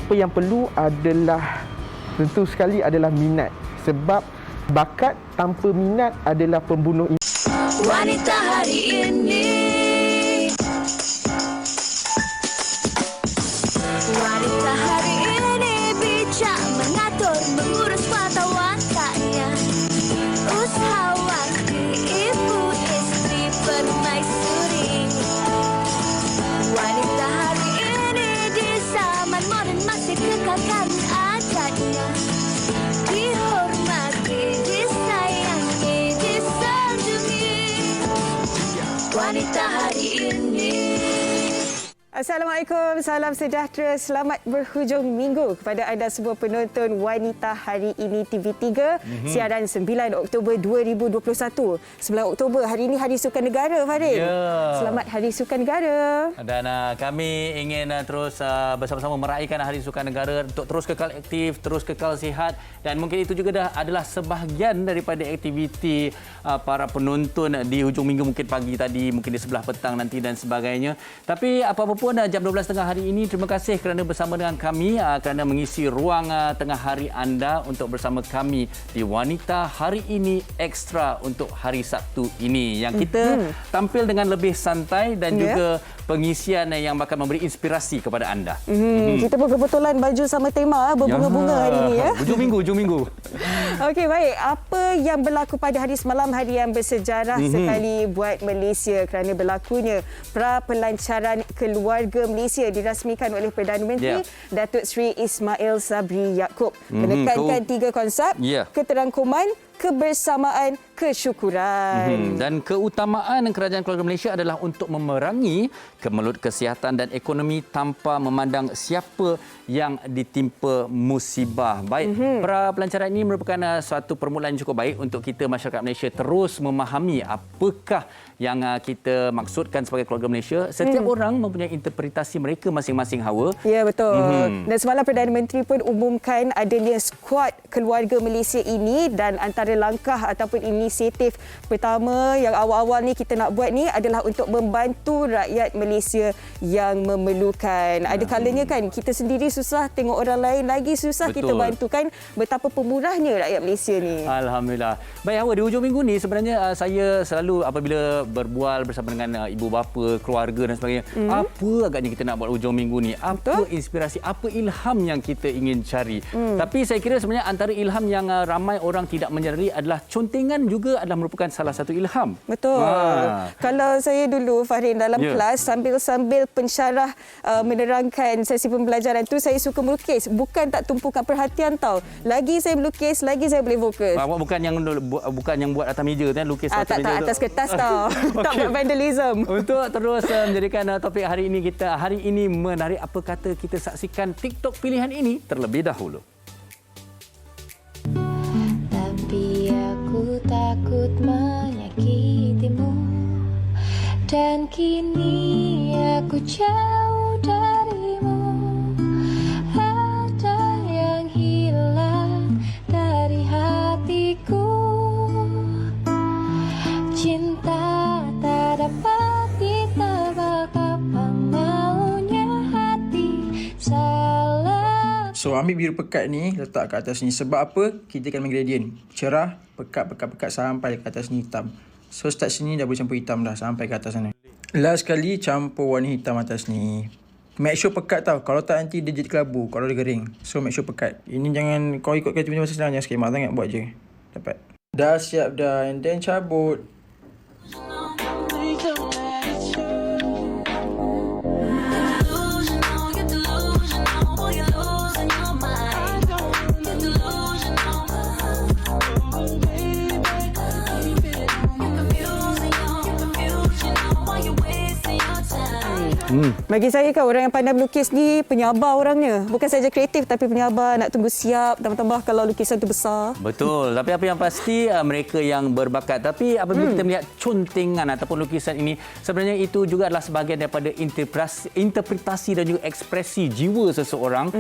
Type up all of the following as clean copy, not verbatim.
Apa yang perlu adalah tentu sekali adalah minat. Sebab bakat tanpa minat adalah pembunuh. Wanita hari ini. Wanita hari ini bijak mengatur, mengurus mata wataknya. Usahawati, ibu istri, permaisuri. Wanita hari ini di zaman modern masih kekalkan adatnya. Dihormati, disayangi, disanjungi. Wanita hari ini. Assalamualaikum, salam sejahtera, selamat berhujung minggu kepada anda semua penonton Wanita Hari Ini TV3, siaran 9 Oktober 2021. 9 Oktober, hari ini Hari Sukan Negara, Farid. Selamat Hari Sukan Negara. Dan kami ingin terus bersama-sama meraihkan Hari Sukan Negara untuk terus kekal aktif, terus kekal sihat, dan mungkin itu juga adalah sebahagian daripada aktiviti para penonton di hujung minggu, mungkin pagi tadi, mungkin di sebelah petang nanti dan sebagainya. Tapi apa-apa pun jam 12.30 hari ini, terima kasih kerana bersama dengan kami, kerana mengisi ruang tengah hari anda untuk bersama kami di Wanita Hari Ini Ekstra untuk hari Sabtu ini, yang kita tampil dengan lebih santai dan juga pengisian yang bakal memberi inspirasi kepada anda. Kita pun kebetulan baju sama tema, berbunga-bunga hari ini ya. Hujung minggu. Okey, baik. Apa yang berlaku pada hari semalam, hari yang bersejarah sekali buat Malaysia kerana berlakunya pra-pelancaran keluarga Malaysia dirasmikan oleh Perdana Menteri Datuk Seri Ismail Sabri Yaakob. Menekankan 3 konsep, keterangkuman, kebersamaan, kesyukuran. Dan keutamaan Kerajaan Keluarga Malaysia adalah untuk memerangi kemelut kesihatan dan ekonomi tanpa memandang siapa yang ditimpa musibah. Baik, pra-pelancaran ini merupakan suatu permulaan yang cukup baik untuk kita masyarakat Malaysia terus memahami apakah yang kita maksudkan sebagai keluarga Malaysia. Setiap orang mempunyai interpretasi mereka masing-masing, Hawa. Ya, betul. Dan semalam Perdana Menteri pun umumkan adanya skuad keluarga Malaysia ini, dan antara langkah ataupun inisiatif pertama yang awal-awal ni kita nak buat ni adalah untuk membantu rakyat Malaysia yang memerlukan. Ada kalanya kan kita sendiri susah, tengok orang lain lagi susah, kita bantukan. Betapa pemurahnya rakyat Malaysia ni. Alhamdulillah. Baik, Hawa, di hujung minggu ni sebenarnya saya selalu apabila berbual bersama dengan ibu bapa, keluarga dan sebagainya, apa agaknya kita nak buat hujung minggu ni? Apa inspirasi, apa ilham yang kita ingin cari? Tapi saya kira sebenarnya antara ilham yang ramai orang tidak menyedari adalah contengan juga adalah merupakan salah satu ilham. Betul. Kalau saya dulu, Fahrin, dalam kelas sambil pensyarah menerangkan sesi pembelajaran tu, saya suka melukis. Bukan tak tumpukan perhatian tau. Lagi saya melukis, lagi saya boleh fokus. Awak bukan yang buat atas meja tu, lukis atas meja. Tak atas kertas tau. Tak buat vandalism. Untuk terus menjadikan topik hari ini, kita hari ini menarik apa kata, kita saksikan TikTok pilihan ini terlebih dahulu. Tapi aku takut menyakitimu, dan kini aku jauh darimu. Ada yang hilang dari hatiku. Cinta tak dapat ditebak, kapan maunya hati salah. So ambil biru pekat ni, letak kat atas ni. Sebab apa? Kita akan ambil gradient. Cerah, pekat sampai ke atas ni hitam. So start sini dah boleh campur hitam dah sampai ke atas sana. Last kali campur warna hitam atas ni. Make sure pekat tau. Kalau tak nanti dia jadi kelabu kalau dia kering. So make sure pekat. Ini jangan kau ikutkan tiba-tiba masa senang. Jangan skema sangat, buat je. Dapat. Dah siap dah, and then cabut. Bagi saya kan, orang yang pandai melukis ni penyabar orangnya. Bukan saja kreatif tapi penyabar, nak tunggu siap, tambah-tambah kalau lukisan tu besar. Betul. Tapi apa yang pasti mereka yang berbakat. Tapi apabila kita melihat contengan ataupun lukisan ini, sebenarnya itu juga adalah sebahagian daripada interpretasi dan juga ekspresi jiwa seseorang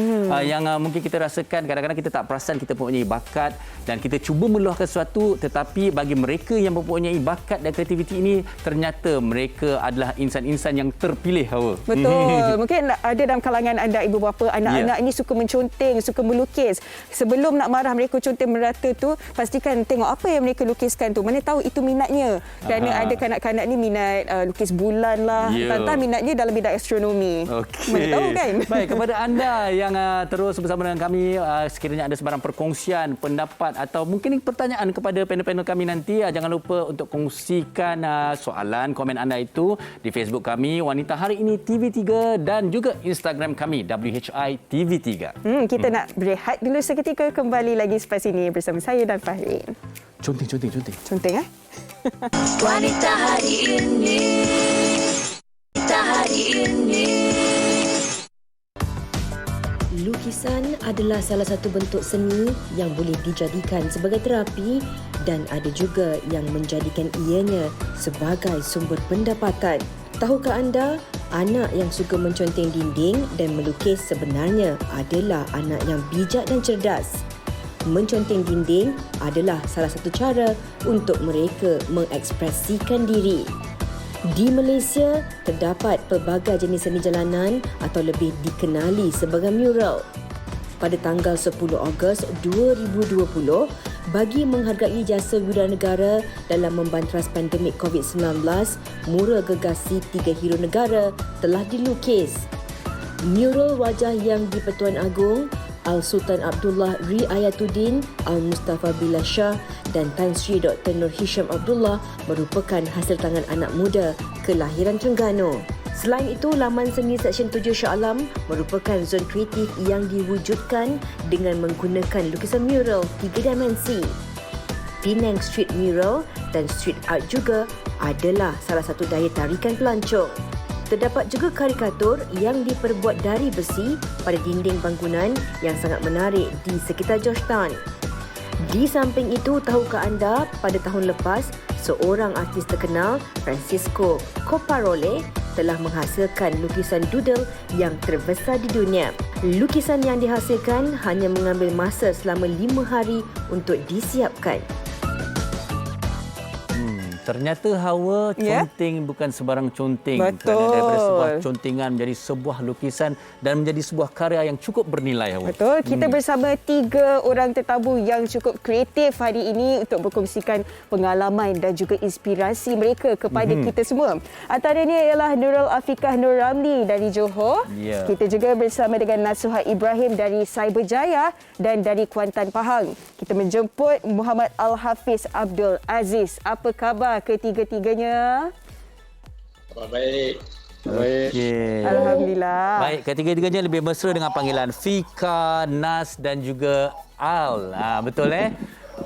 yang mungkin kita rasakan kadang-kadang kita tak perasan kita mempunyai bakat dan kita cuba meluahkan sesuatu, tetapi bagi mereka yang mempunyai bakat dan kreativiti ini, ternyata mereka adalah insan-insan yang terpilih. betul. Betul. Mungkin ada dalam kalangan anda ibu bapa, anak-anak ni suka menconteng, suka melukis. Sebelum nak marah mereka conteng merata tu, pastikan tengok apa yang mereka lukiskan tu. Mana tahu itu minatnya. Kerana ada kanak-kanak ni minat lukis bulan lah. Tantang minatnya dalam bidang astronomi. Okey. Mana tahu kan? Baik, kepada anda yang terus bersama dengan kami, sekiranya ada sebarang perkongsian, pendapat atau mungkin pertanyaan kepada panel-panel kami nanti, jangan lupa untuk kongsikan soalan, komen anda itu di Facebook kami Wanita Hari Ini TV3 dan juga Instagram kami WHI TV3. Kita nak berehat dulu seketika, kembali lagi selepas ini bersama saya dan Fahrin. Conteng. Conteng Wanita hari ini. Wanita hari ini. Lukisan adalah salah satu bentuk seni yang boleh dijadikan sebagai terapi dan ada juga yang menjadikan ianya sebagai sumber pendapatan. Tahukah anda, anak yang suka menconteng dinding dan melukis sebenarnya adalah anak yang bijak dan cerdas. Menconteng dinding adalah salah satu cara untuk mereka mengekspresikan diri. Di Malaysia, terdapat pelbagai jenis seni jalanan atau lebih dikenali sebagai mural. Pada tanggal 10 Ogos 2020, bagi menghargai jasa wirausaha dalam membantras pandemik COVID-19, mural gegasi 3 hero negara telah dilukis. Mural wajah yang di-Pertuan Agong, Al-Sultan Abdullah Riayatuddin, Al-Mustafa Billah Shah dan Tan Sri Dr. Nur Hisham Abdullah merupakan hasil tangan anak muda kelahiran Terengganu. Selain itu, laman seni Seksyen 7 Shah Alam merupakan zon kreatif yang diwujudkan dengan menggunakan lukisan mural 3 dimensi. Penang Street Mural dan Street Art juga adalah salah satu daya tarikan pelancong. Terdapat juga karikatur yang diperbuat dari besi pada dinding bangunan yang sangat menarik di sekitar Georgetown. Di samping itu, tahukah anda pada tahun lepas, seorang artis terkenal, Francisco Copparole, telah menghasilkan lukisan doodle yang terbesar di dunia. Lukisan yang dihasilkan hanya mengambil masa selama 5 hari untuk disiapkan. Ternyata Hawa, conteng bukan sebarang conteng. Betul. Kerana daripada sebuah contengan menjadi sebuah lukisan dan menjadi sebuah karya yang cukup bernilai, Hawa. Betul. Kita bersama 3 orang tetamu yang cukup kreatif hari ini untuk berkongsikan pengalaman dan juga inspirasi mereka kepada kita semua. Antaranya ialah Nurul Afiqah Nur Ramli dari Johor. Kita juga bersama dengan Nasuha Ibrahim dari Cyberjaya dan dari Kuantan Pahang. Kita menjemput Muhammad Al-Hafiz Abdul Aziz. Apa khabar ketiga-tiganya? Baik. Okey. Alhamdulillah. Baik, ketiga-tiganya lebih mesra dengan panggilan Fika, Nas dan juga Al. Betul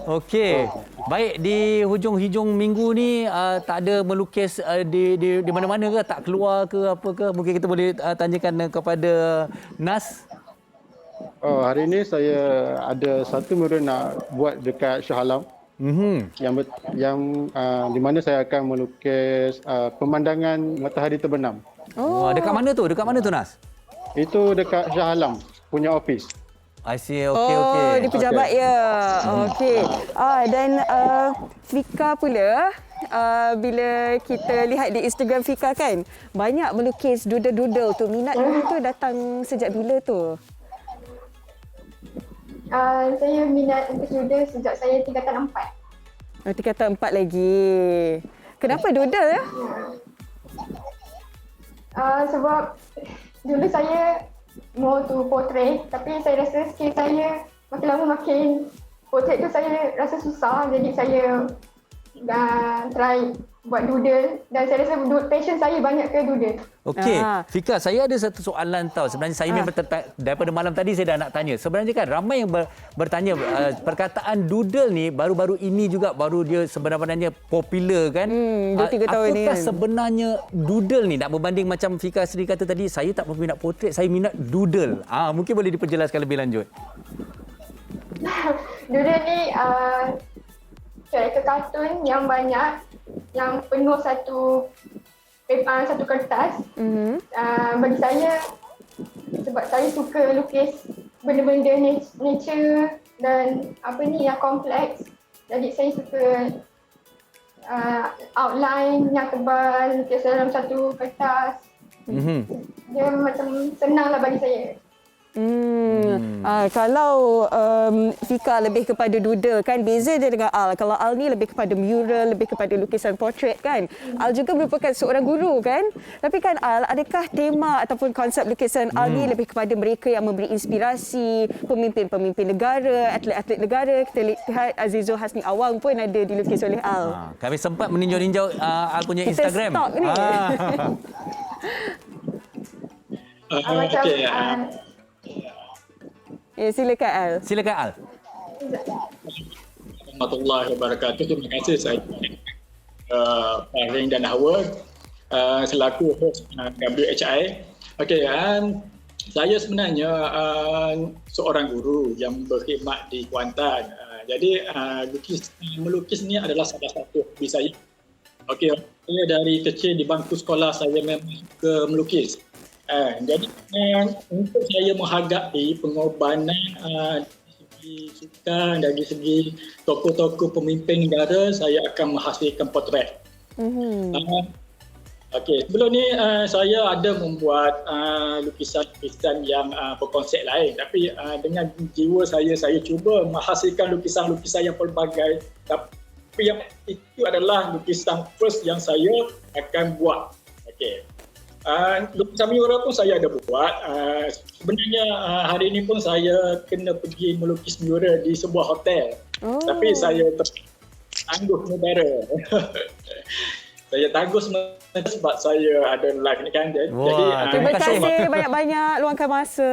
Okey. Baik, di hujung-hujung minggu ni tak ada melukis di mana-mana ke? Tak keluar ke apa ke? Mungkin kita boleh tanyakan kepada Nas. Oh, hari ini saya ada satu mural nak buat dekat Shah Alam. Yang di mana saya akan melukis pemandangan matahari terbenam. Oh, dekat mana tu? Dekat mana tu, Nas? Itu dekat Shah Alam punya office. I see. Okey. Di pejabat ya. Okey. Dan Fika pula, bila kita lihat di Instagram Fika kan, banyak melukis doodle-doodle tu. Minat tu datang sejak bila tu? Saya minat untuk doodle sejak saya tingkatan 4. Tingkatan 4 lagi. Kenapa doodle ya? Sebab dulu saya mau tu portrait, tapi saya rasa skill saya makin lama makin portrait tu saya rasa susah, jadi saya try buat doodle dan saya rasa passion saya banyak ke doodle. Okey, Fika, saya ada satu soalan tahu. Sebenarnya saya memang daripada malam tadi saya dah nak tanya. Sebenarnya kan ramai yang bertanya perkataan doodle ni baru-baru ini juga baru dia sebenarnya popular kan. 2-3 tahun ni. Apakah sebenarnya doodle ni, nak berbanding macam Fika sendiri kata tadi, saya tak berminat portrait, saya minat doodle. Mungkin boleh diperjelaskan lebih lanjut. Doodle ni karakter kartun yang banyak, yang penuh satu kertas. Bagi saya, sebab saya suka lukis benda-benda nature dan yang kompleks, jadi saya suka outline yang tebal lukis dalam satu kertas. Dia macam senang lah bagi saya. Kalau Fika lebih kepada doodle kan, beza dia dengan Al. Kalau Al ni lebih kepada mural, lebih kepada lukisan portrait kan. Al juga merupakan seorang guru kan. Tapi kan Al, adakah tema ataupun konsep lukisan Al ni lebih kepada mereka yang memberi inspirasi, pemimpin-pemimpin negara, atlet-atlet negara. Kita lihat Azizul Hasni Awang pun ada dilukis oleh Al. Kami sempat meninjau-ninjau Al punya Kita Instagram. stalk ni. Macam Ya, silakan Al. Silakan Al. Warahmatullahi wabarakatuh. Terima kasih saya Faring dan Hawa selaku host WHI. Okey, saya sebenarnya seorang guru yang berkhidmat di Kuantan. Jadi melukis ni adalah salah satu hobi saya. Okey, saya dari kecil di bangku sekolah saya memang suka melukis. Jadi untuk saya menghargai pengorbanan dari segi sukan, dari segi tokoh-tokoh pemimpin negara, saya akan menghasilkan potret. Okey, sebelum ni saya ada membuat lukisan-lukisan yang berkonsep lain, tapi dengan jiwa saya cuba menghasilkan lukisan-lukisan yang pelbagai. Tapi yang itu adalah lukisan first yang saya akan buat. Okey. Lukisan mural pun saya ada buat. Sebenarnya hari ini pun saya kena pergi melukis mural di sebuah hotel. Tapi saya tangguh negara. Saya tangguh sementara sebab saya ada live ni kan. Jadi Terima kasih banyak-banyak luangkan masa.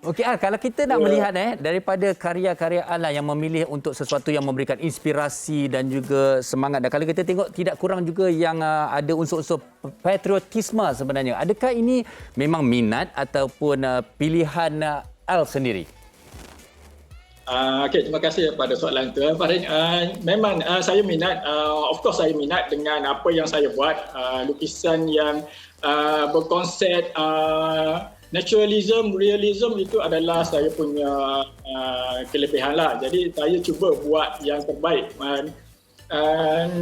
Okey Al, kalau kita nak melihat daripada karya-karya Al yang memilih untuk sesuatu yang memberikan inspirasi dan juga semangat. Dan kalau kita tengok tidak kurang juga yang ada unsur-unsur patriotisme sebenarnya. Adakah ini memang minat ataupun pilihan Al sendiri? Okey, terima kasih pada soalan itu. Faring, memang saya minat, of course saya minat dengan apa yang saya buat, lukisan yang berkonsep naturalism, realism itu adalah saya punya kelebihan lah. Jadi saya cuba buat yang terbaik.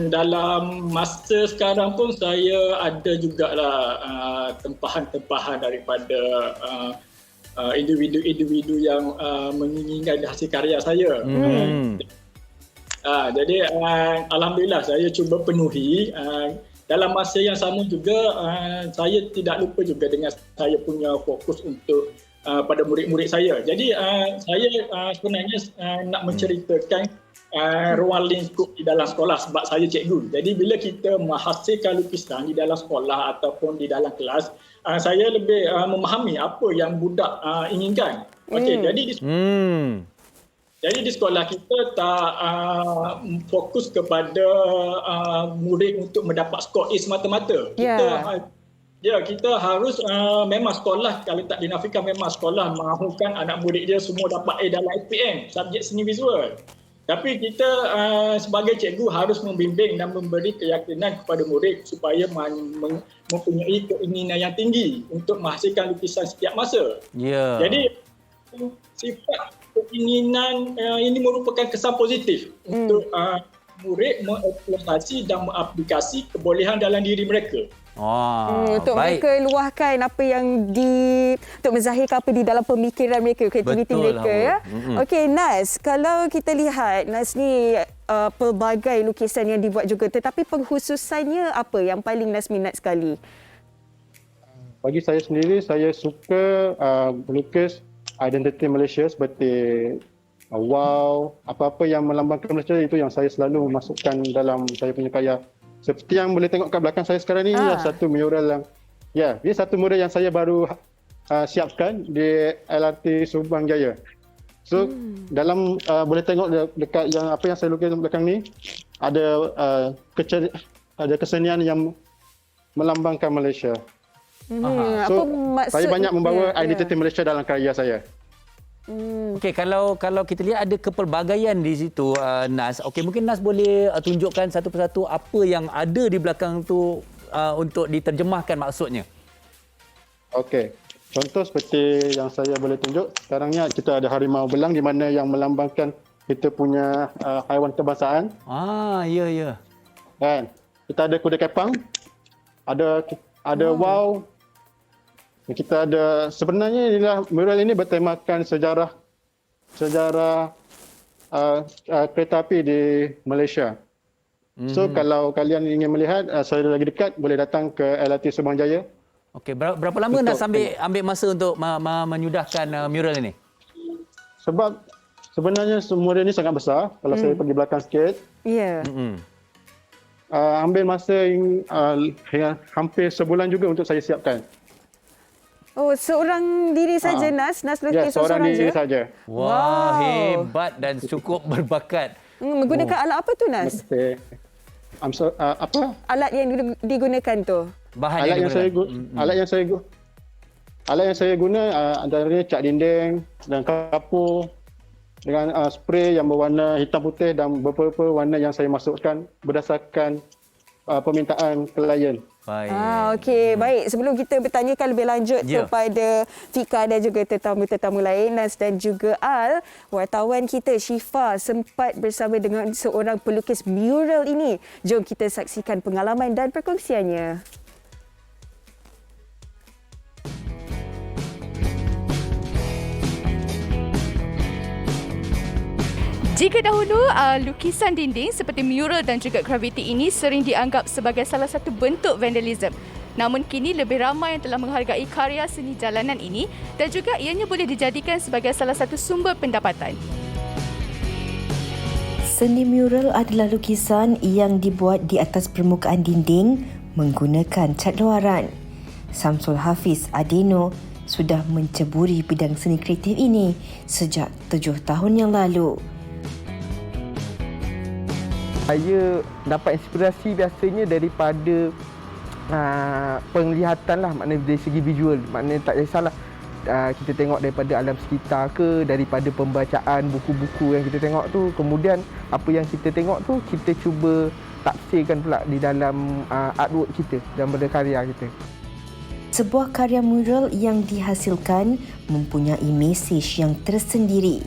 Dalam masa sekarang pun saya ada jugalah tempahan-tempahan daripada individu-individu yang menginginkan hasil karya saya. Jadi alhamdulillah saya cuba penuhi. Dalam masa yang sama juga saya tidak lupa juga dengan saya punya fokus untuk pada murid-murid saya. Jadi saya sebenarnya nak menceritakan ruang lingkup di dalam sekolah sebab saya cikgu. Jadi bila kita menghasilkan lukisan di dalam sekolah ataupun di dalam kelas, saya lebih memahami apa yang budak inginkan. Okey, jadi di sekolah kita tak fokus kepada murid untuk mendapat skor A semata-mata. Kita harus memang sekolah, kalau tak dinafikan memang sekolah mahukan anak murid dia semua dapat A dalam SPM, subjek seni visual. Tapi kita sebagai cikgu harus membimbing dan memberi keyakinan kepada murid supaya mempunyai keinginan yang tinggi untuk menghasilkan lukisan setiap masa. Jadi sifat keinginan ini merupakan kesan positif untuk murid mengeksploitasi dan mengaplikasi kebolehan dalam diri mereka. Untuk mereka luahkan apa yang untuk menzahirkan apa di dalam pemikiran mereka, kreativiti mereka ya. Okey Nas, kalau kita lihat Nas ni pelbagai lukisan yang dibuat juga, tetapi pengkhususannya apa yang paling Nas minat sekali? Bagi saya sendiri, saya suka melukis identiti Malaysia seperti wow, apa-apa yang melambangkan Malaysia itu yang saya selalu masukkan dalam saya punya karya. Seperti yang boleh tengok kat belakang saya sekarang ni, satu mural yang dia satu mural yang saya baru siapkan di LRT Subang Jaya. So dalam boleh tengok dekat yang apa yang saya lukis di belakang ni ada kesenian yang melambangkan Malaysia. So saya banyak membawa identiti Malaysia dalam karya saya. Okey, kalau kita lihat ada kepelbagaian di situ Nas. Okey, mungkin Nas boleh tunjukkan satu persatu apa yang ada di belakang tu untuk diterjemahkan maksudnya. Okey. Contoh seperti yang saya boleh tunjuk, sekarang ni kita ada harimau belang di mana yang melambangkan kita punya haiwan kebangsaan. Ya. Kan? Kita ada kuda kepang. Ada ada wow. Kita ada, sebenarnya inilah mural ini bertemakan sejarah kereta api di Malaysia. So kalau kalian ingin melihat saya lagi dekat, boleh datang ke LRT Subang Jaya. Okey, berapa lama nak ambil masa untuk menyudahkan mural ini? Sebab sebenarnya mural ini sangat besar. Kalau saya pergi belakang sikit, ambil masa hampir sebulan juga untuk saya siapkan. Oh, seorang diri saja Nas lukis seorang diri je? saja. Wah, hebat dan cukup berbakat. Menggunakan alat apa tu Nas? Apa? Alat yang digunakan tu? Bahan alat yang saya guna antaranya cat dinding dan kapur dengan spray yang berwarna hitam putih dan beberapa warna yang saya masukkan berdasarkan permintaan klien. Baik. Okey, baik. Sebelum kita bertanyakan lebih lanjut kepada Fika dan juga tetamu-tetamu lain, Nas dan juga Al, wartawan kita Syifa sempat bersama dengan seorang pelukis mural ini. Jom kita saksikan pengalaman dan perkongsiannya. Jika dahulu lukisan dinding seperti mural dan juga graffiti ini sering dianggap sebagai salah satu bentuk vandalism. Namun kini lebih ramai yang telah menghargai karya seni jalanan ini dan juga ianya boleh dijadikan sebagai salah satu sumber pendapatan. Seni mural adalah lukisan yang dibuat di atas permukaan dinding menggunakan cat luaran. Samsul Hafiz Adeno sudah menceburi bidang seni kreatif ini sejak 7 tahun yang lalu. Saya dapat inspirasi biasanya daripada penglihatan lah, maknanya dari segi visual. Maknanya tak kisahlah kita tengok daripada alam sekitar ke, daripada pembacaan buku-buku yang kita tengok tu. Kemudian apa yang kita tengok tu kita cuba tafsirkan pula di dalam artwork kita dan berkarya kita. Sebuah karya mural yang dihasilkan mempunyai mesej yang tersendiri.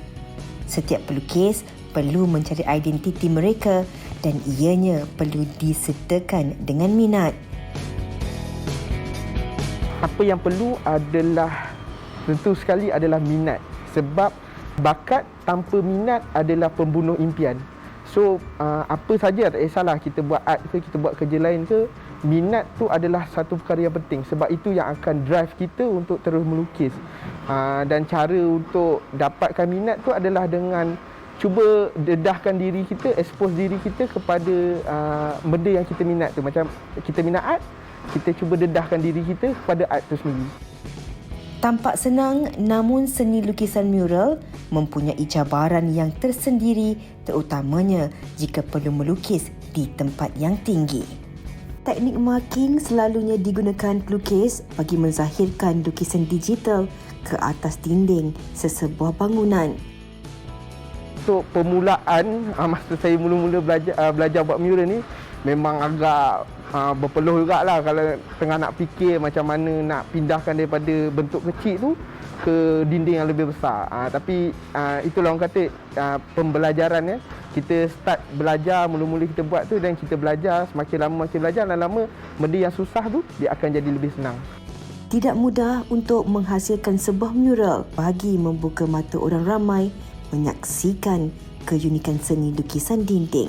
Setiap pelukis perlu mencari identiti mereka dan ianya perlu disertakan dengan minat. Apa yang perlu adalah tentu sekali adalah minat, sebab bakat tanpa minat adalah pembunuh impian. So apa saja tak kisahlah kita buat art ke, kita buat kerja lain ke, minat tu adalah satu perkara yang penting, sebab itu yang akan drive kita untuk terus melukis. Dan cara untuk dapatkan minat tu adalah dengan cuba dedahkan diri kita, expose diri kita kepada benda yang kita minat tu. Macam kita minat art, kita cuba dedahkan diri kita kepada art tu sendiri. Tampak senang, namun seni lukisan mural mempunyai cabaran yang tersendiri, terutamanya jika perlu melukis di tempat yang tinggi. Teknik marking selalunya digunakan pelukis bagi menzahirkan lukisan digital ke atas dinding sesebuah bangunan. Untuk permulaan, masa saya mula-mula belajar buat mural ni, memang agak berpeluh jugalah kalau tengah nak fikir macam mana nak pindahkan daripada bentuk kecil tu ke dinding yang lebih besar. Tapi itulah orang kata pembelajaran ya. Kita start belajar, mula-mula kita buat tu dan kita belajar, semakin lama makin belajar, lama-lama benda yang susah tu dia akan jadi lebih senang. Tidak mudah untuk menghasilkan sebuah mural bagi membuka mata orang ramai menyaksikan keunikan seni lukisan dinding.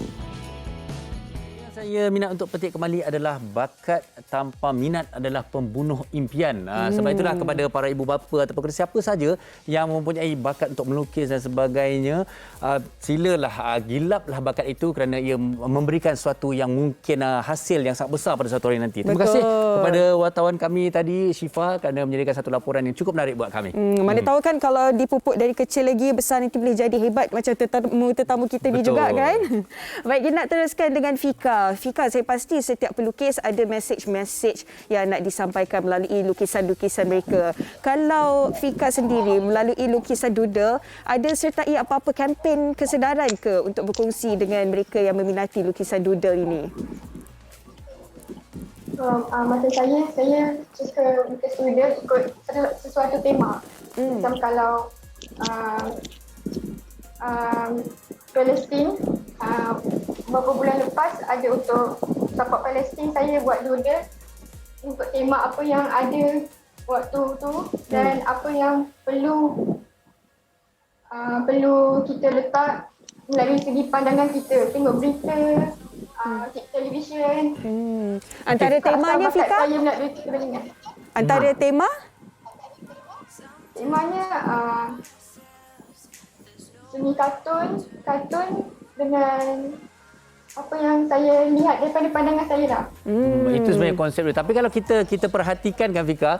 Saya minat untuk petik kembali adalah bakat tanpa minat adalah pembunuh impian. Sebab itulah kepada para ibu bapa ataupun siapa saja yang mempunyai bakat untuk melukis dan sebagainya, silalah gilaplah bakat itu kerana ia memberikan sesuatu yang mungkin hasil yang sangat besar pada suatu hari nanti. Terima kasih kepada wartawan kami tadi Syifa kerana menyediakan satu laporan yang cukup menarik buat kami. Mana tahu kan kalau dipupuk dari kecil lagi, besar nanti boleh jadi hebat macam tetamu kita ni juga kan. Baik, kita nak teruskan dengan Fika. Fika, saya pasti setiap pelukis ada mesej-mesej yang nak disampaikan melalui lukisan-lukisan mereka. Kalau Fika sendiri melalui lukisan doodle, ada sertai apa-apa kempen kesedaran ke untuk berkongsi dengan mereka yang meminati lukisan doodle ini? Masa saya suka lukis doodle ikut sesuatu tema. Macam kalau Palestin, beberapa bulan lepas ada untuk support Palestin, saya buat doodle untuk tema apa yang ada waktu tu dan apa yang perlu kita letak melalui segi pandangan kita, tengok berita, televisyen. Antara temanya, Fika? Saya melalui keterangan. Antara tema? Temanya seni kartun dengan apa yang saya lihat daripada pandangan saya lah. Itu sebenarnya konsep dia. Tapi kalau kita perhatikan kan Fika,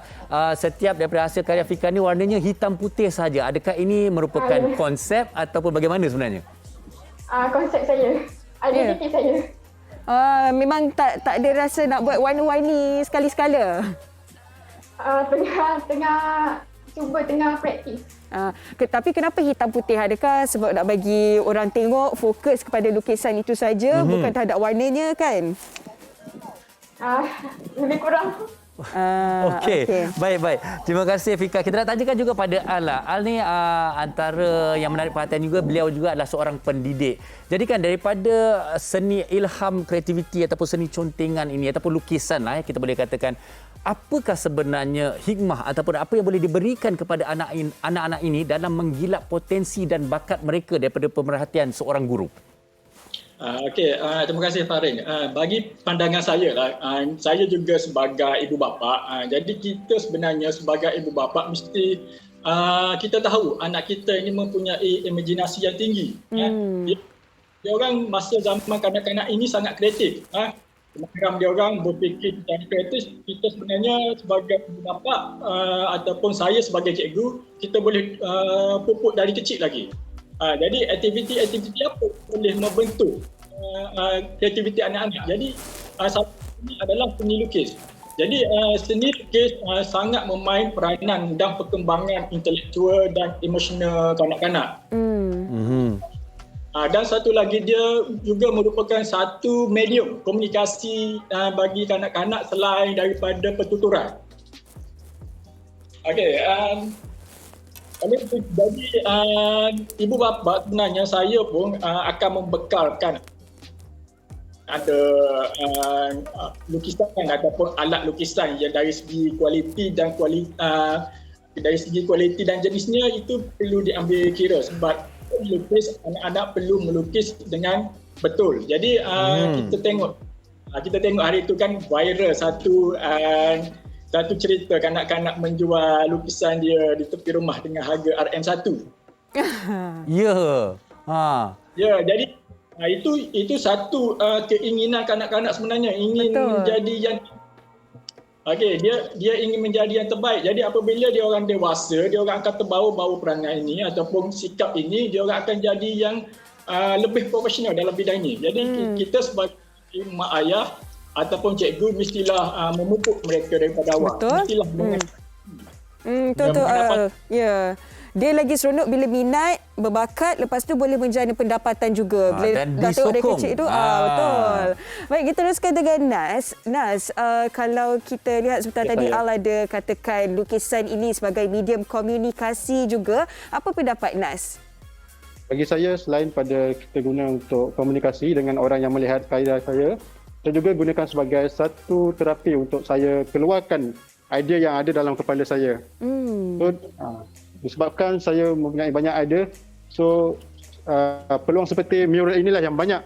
setiap daripada hasil karya Fika ni warnanya hitam putih saja. Adakah ini merupakan konsep ataupun bagaimana sebenarnya? Konsep saya, identiti saya. Memang tak ada rasa nak buat warna-warni sekali-sekala. Tengah praktis. Tapi kenapa hitam putih? Adakah sebab nak bagi orang tengok fokus kepada lukisan itu saja, bukan terhadap warnanya kan? Lebih kurang. Okey. Baik. Terima kasih Fika. Kita nak tanyakan juga pada Al lah. Al ni antara yang menarik perhatian juga, beliau juga adalah seorang pendidik. Jadi kan daripada seni ilham kreativiti ataupun seni contengan ini ataupun lukisan lah kita boleh katakan, apakah sebenarnya hikmah ataupun apa yang boleh diberikan kepada anak-anak ini dalam menggilap potensi dan bakat mereka daripada pemerhatian seorang guru? Terima kasih Farin. Bagi pandangan saya lah, saya juga sebagai ibu bapa. Jadi kita sebenarnya sebagai ibu bapa mesti kita tahu anak kita ini mempunyai imajinasi yang tinggi. Dia orang masa zaman kanak-kanak ini sangat kreatif. Dia orang berfikir dan kreatif. Kita sebenarnya sebagai ibu bapa ataupun saya sebagai cikgu, kita boleh pupuk dari kecil lagi. Jadi aktiviti-aktiviti apa boleh membentuk kreativiti anak-anak. Jadi satu ini adalah seni lukis. Jadi seni lukis sangat memain peranan dalam perkembangan intelektual dan emosional kanak-kanak. Dan satu lagi, dia juga merupakan satu medium komunikasi bagi kanak-kanak selain daripada pertuturan. Jadi ibu bapa sebenarnya saya pun akan membekalkan ada lukisan ataupun alat lukisan yang dari segi kualiti dan jenisnya itu perlu diambil kira, sebab melukis anak-anak perlu melukis dengan betul. Jadi kita tengok hari itu kan viral satu cerita kanak-kanak menjual lukisan dia di tepi rumah dengan harga RM1. Ya, jadi itu satu keinginan kanak-kanak sebenarnya, ingin menjadi yang dia ingin menjadi yang terbaik. Jadi apabila dia orang dewasa, dia orang akan terbawa-bawa perangai ini ataupun sikap ini, dia orang akan jadi yang lebih profesional dalam bidang ini. Jadi kita sebagai mak ayah ataupun cikgu mestilah memupuk mereka daripada awal. Mestilah betul. Dia lagi seronok bila minat, berbakat, lepas tu boleh menjana pendapatan juga. Bila Dan dah tengok dari disokong. kecil tu. Betul. Baik, kita teruskan dengan Nas. Nas, kalau kita lihat sebentar tadi Al ada katakan lukisan ini sebagai medium komunikasi juga. Apa pendapat Nas? Bagi saya, selain pada kita guna untuk komunikasi dengan orang yang melihat karya saya juga gunakan sebagai satu terapi untuk saya keluarkan idea yang ada dalam kepala saya. So, disebabkan saya mempunyai banyak idea, so peluang seperti mural inilah yang banyak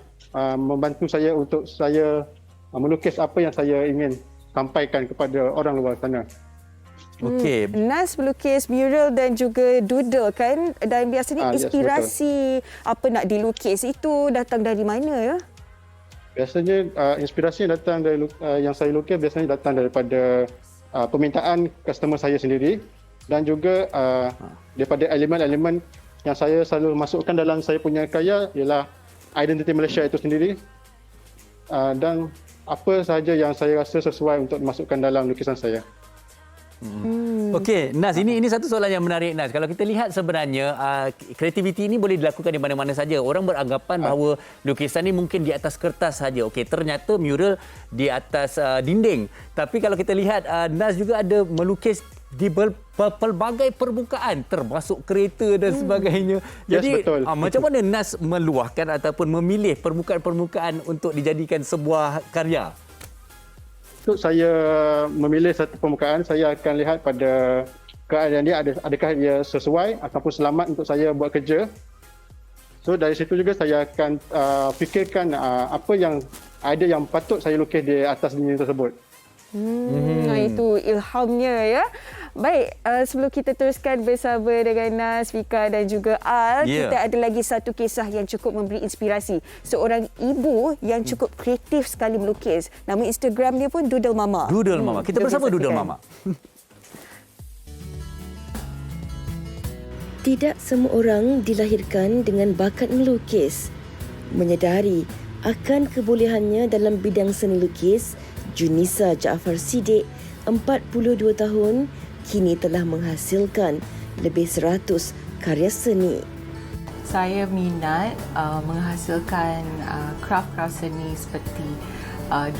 membantu saya untuk saya melukis apa yang saya ingin sampaikan kepada orang luar sana. Okey. Nas melukis mural dan juga doodle kan, dan biasanya inspirasi apa nak dilukis itu datang dari mana ya? Biasanya inspirasi yang datang dari yang saya lukis biasanya datang daripada permintaan customer saya sendiri, dan juga daripada elemen-elemen yang saya selalu masukkan dalam saya punya karya ialah identiti Malaysia itu sendiri, dan apa sahaja yang saya rasa sesuai untuk dimasukkan dalam lukisan saya. Okey, Nas, ini satu soalan yang menarik, Nas. Kalau kita lihat sebenarnya kreativiti ini boleh dilakukan di mana-mana saja. Orang beranggapan bahawa lukisan ini mungkin di atas kertas saja. Okey, ternyata mural di atas dinding. Tapi kalau kita lihat Nas juga ada melukis di pelbagai permukaan, termasuk kereta dan sebagainya. Jadi macam mana Nas meluahkan ataupun memilih permukaan-permukaan untuk dijadikan sebuah karya? untuk saya memilih satu permukaan, saya akan lihat pada keadaan dia, adakah dia sesuai ataupun selamat untuk saya buat kerja. So dari situ juga saya akan fikirkan apa yang ada yang patut saya lukis di atas dinding tersebut. Itu ilhamnya ya. Baik, sebelum kita teruskan bersama dengan Nas, Fika dan juga Al, kita ada lagi satu kisah yang cukup memberi inspirasi. Seorang ibu yang cukup kreatif sekali melukis. Nama Instagram dia pun Doodle Mama. Doodle Mama. Kita bersama Doodle Mama. Tidak semua orang dilahirkan dengan bakat melukis. Menyedari akan kebolehannya dalam bidang seni lukis, Junisa Jaafar Siddiq, 42 tahun, kini telah menghasilkan lebih 100 karya seni. Saya minat menghasilkan craft-craft seni seperti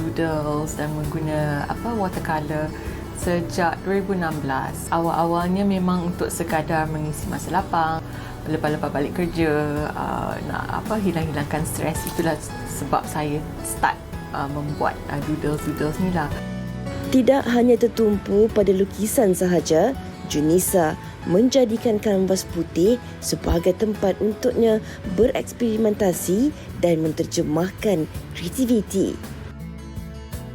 doodles dan mengguna watercolour sejak 2016. Awal-awalnya memang untuk sekadar mengisi masa lapang, lepas-lepas balik kerja, nak hilang-hilangkan stres. Itulah sebab saya start membuat doodles ni lah. Tidak hanya tertumpu pada lukisan sahaja, Junisa menjadikan kanvas putih sebagai tempat untuknya bereksperimentasi dan menterjemahkan kreativiti.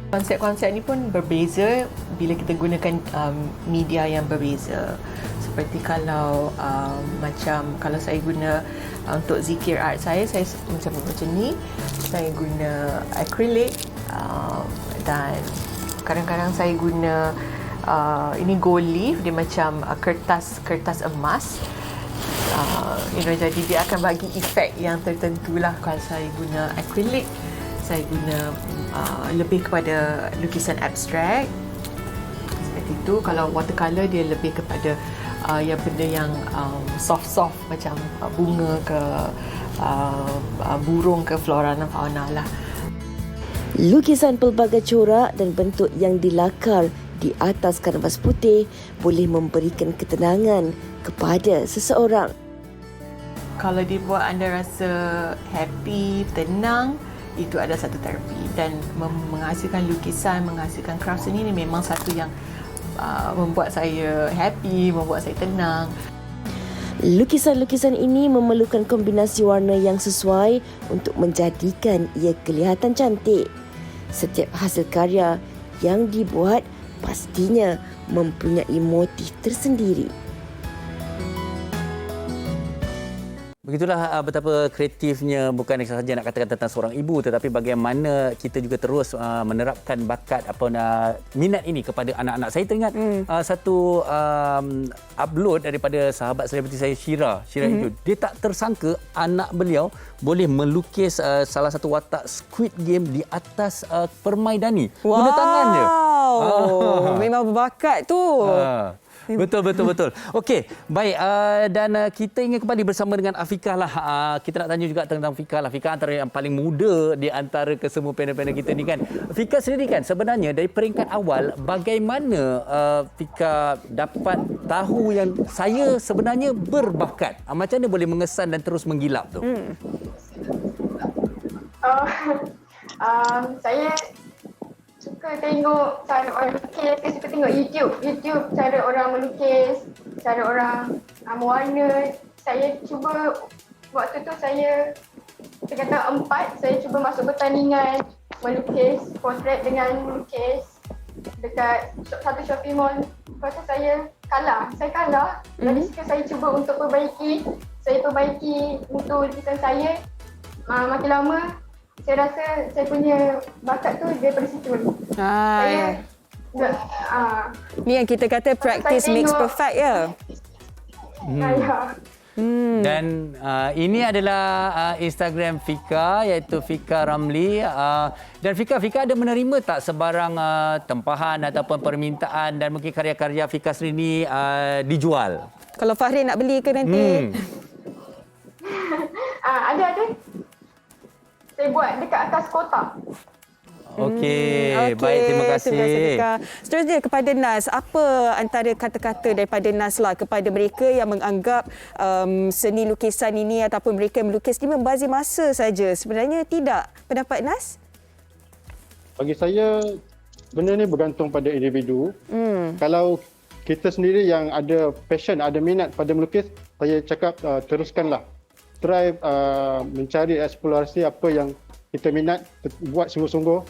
Konsep-konsep ni pun berbeza bila kita gunakan media yang berbeza. Seperti kalau kalau saya guna untuk zikir art saya macam ni, saya guna acrylic dan kadang-kadang saya guna ini gold leaf, dia macam kertas emas. Jadi dia akan bagi efek yang tertentu lah. Kalau saya guna acrylic, saya guna lebih kepada lukisan abstrak seperti itu. Kalau watercolour dia lebih kepada yang benda yang soft-soft macam bunga ke burung ke flora dan fauna lah. Lukisan pelbagai corak dan bentuk yang dilakar di atas kanvas putih boleh memberikan ketenangan kepada seseorang. Kalau dibuat anda rasa happy, tenang, itu adalah satu terapi. Dan menghasilkan lukisan, menghasilkan craft seni ini memang satu yang membuat saya happy, membuat saya tenang. Lukisan-lukisan ini memerlukan kombinasi warna yang sesuai untuk menjadikan ia kelihatan cantik. Setiap hasil karya yang dibuat pastinya mempunyai motif tersendiri. Begitulah betapa kreatifnya, bukan sahaja nak katakan tentang seorang ibu, tetapi bagaimana kita juga terus menerapkan bakat minat ini kepada anak-anak. Saya teringat satu upload daripada sahabat selebriti saya, Syira Hidul. Dia tak tersangka anak beliau boleh melukis salah satu watak Squid Game di atas permaidani guna tangan je. Memang berbakat tu. Betul. Okey, baik, dan kita ingin kembali bersama dengan Afiqah lah. Kita nak tanya juga tentang Afiqah lah. Afiqah antara yang paling muda di antara kesemua panel-panel kita ni kan. Afiqah sendiri kan sebenarnya dari peringkat awal, bagaimana Afiqah dapat tahu yang saya sebenarnya berbakat? Macam mana boleh mengesan dan terus menggilap tu? Saya suka tengok cara orang lukis, saya suka tengok YouTube cara orang melukis, cara orang mewarna. Saya cuba, waktu tu saya kata 4, saya cuba masuk pertandingan melukis portrait dengan melukis dekat satu shopping mall. Lepas tu saya kalah. Dari situ saya cuba untuk perbaiki mutu lukisan saya. Makin lama saya rasa saya punya bakat tu daripada situ. Ni yang kita kata practice makes perfect ya. Dan ini adalah Instagram Fika, iaitu Fika Ramli. Dan Fika ada menerima tak sebarang tempahan ataupun permintaan dan mungkin karya-karya Fika sendiri ni dijual? Kalau Fahri nak beli ke nanti? Ada. Saya buat dekat atas kotak. Okey, baik, terima kasih. Seterusnya kepada Nas, apa antara kata-kata daripada Nas lah kepada mereka yang menganggap seni lukisan ini ataupun mereka yang melukis ini membazir masa saja? Sebenarnya tidak. Pendapat Nas? Bagi saya, benda ni bergantung pada individu. Kalau kita sendiri yang ada passion, ada minat pada melukis, saya cakap teruskanlah. Try mencari eksplorasi apa yang kita minat, buat sungguh-sungguh.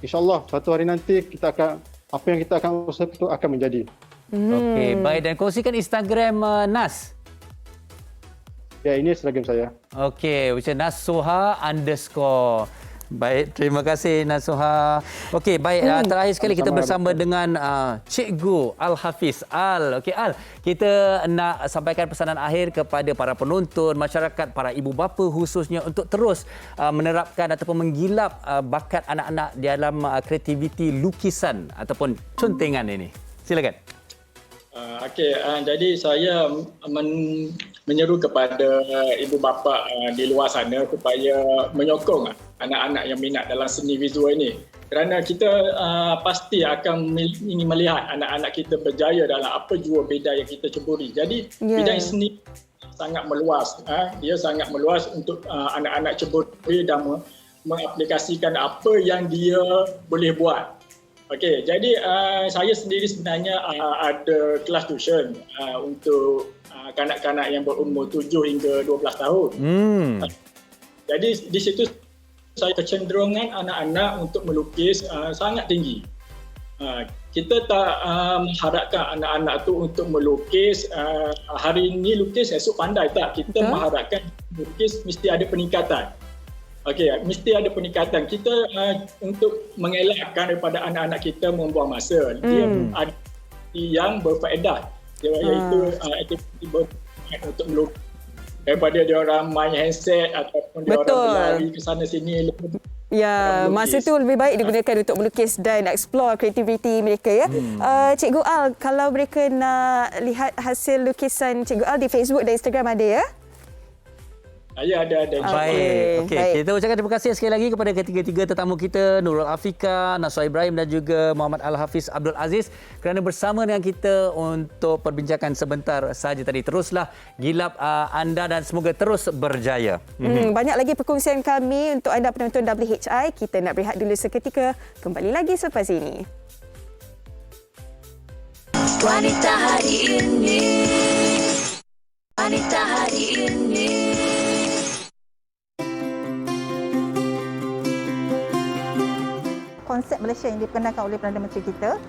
InsyaAllah satu hari nanti apa yang kita akan usaha itu akan menjadi. Okey, baik, dan kongsikan Instagram Nas. Ya, ini Instagram saya. Okey, macam Nasuha_. Baik, terima kasih Nasuha. Okey, baik, terakhir sekali kita bersama dengan Cikgu Al-Hafiz Al. Okey, Al, kita nak sampaikan pesanan akhir kepada para penonton, masyarakat, para ibu bapa khususnya untuk terus menerapkan ataupun menggilap bakat anak-anak dalam kreativiti lukisan ataupun contengan ini. Silakan. Okey, jadi saya menyeru kepada ibu bapa di luar sana supaya menyokong anak-anak yang minat dalam seni visual ini. Kerana kita pasti akan ingin melihat anak-anak kita berjaya dalam apa jua bidang yang kita ceburi. Jadi bidang seni sangat meluas. Dia sangat meluas untuk anak-anak ceburi dan mengaplikasikan apa yang dia boleh buat. Okey, jadi saya sendiri sebenarnya ada kelas tuition untuk kanak-kanak yang berumur 7 hingga 12 tahun. Jadi di situ saya kecenderungan anak-anak untuk melukis sangat tinggi. Kita tak mengharapkan anak-anak tu untuk melukis hari ini lukis esok pandai, tak. Kita mengharapkan lukis mesti ada peningkatan. Okey, mesti ada peningkatan. Kita untuk mengelakkan daripada anak-anak kita membuang masa. Dia ada yang berfaedah, iaitu aktiviti berfaedah untuk melukis. Daripada dia orang main handset ataupun dia orang berlari ke sana sini. Ya, masa tu lebih baik digunakan untuk melukis dan explore kreativiti mereka, ya. Cikgu Al, kalau mereka nak lihat hasil lukisan Cikgu Al di Facebook dan Instagram ada, ya? Ya, ada. Baik. Okey, kita ucapkan terima kasih sekali lagi kepada ketiga-tiga tetamu kita, Nurul Afika, Nasuha Ibrahim dan juga Muhammad Al-Hafiz Abdul Aziz, kerana bersama dengan kita untuk perbincangan sebentar saja tadi. Teruslah gilap anda dan semoga terus berjaya. Banyak lagi perkongsian kami untuk anda penonton WHI. Kita nak berehat dulu seketika. Kembali lagi selepas ini. Wanita hari ini, wanita hari ini. Konsep Malaysia yang diperkenalkan oleh Perdana Menteri kita,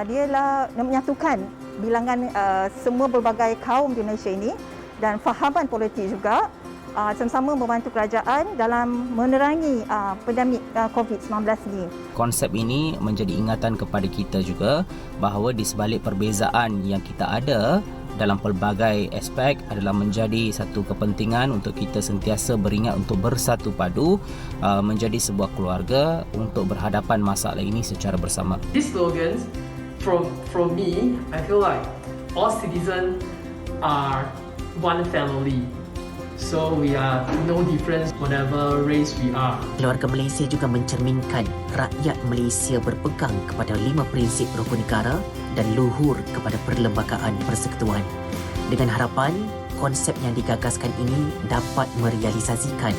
dia ialah menyatukan bilangan semua berbagai kaum di Malaysia ini dan fahaman politik juga, sama-sama membantu kerajaan dalam menerangi pandemik COVID-19 ini. Konsep ini menjadi ingatan kepada kita juga bahawa di sebalik perbezaan yang kita ada dalam pelbagai aspek adalah menjadi satu kepentingan untuk kita sentiasa beringat untuk bersatu padu menjadi sebuah keluarga untuk berhadapan masalah ini secara bersama. These slogans from me, I feel like all citizens are one family. So we are no difference whatever race we are. Keluarga Malaysia juga mencerminkan rakyat Malaysia berpegang kepada 5 prinsip rukun negara dan luhur kepada perlembagaan persekutuan. Dengan harapan konsep yang digagaskan ini dapat merealisasikan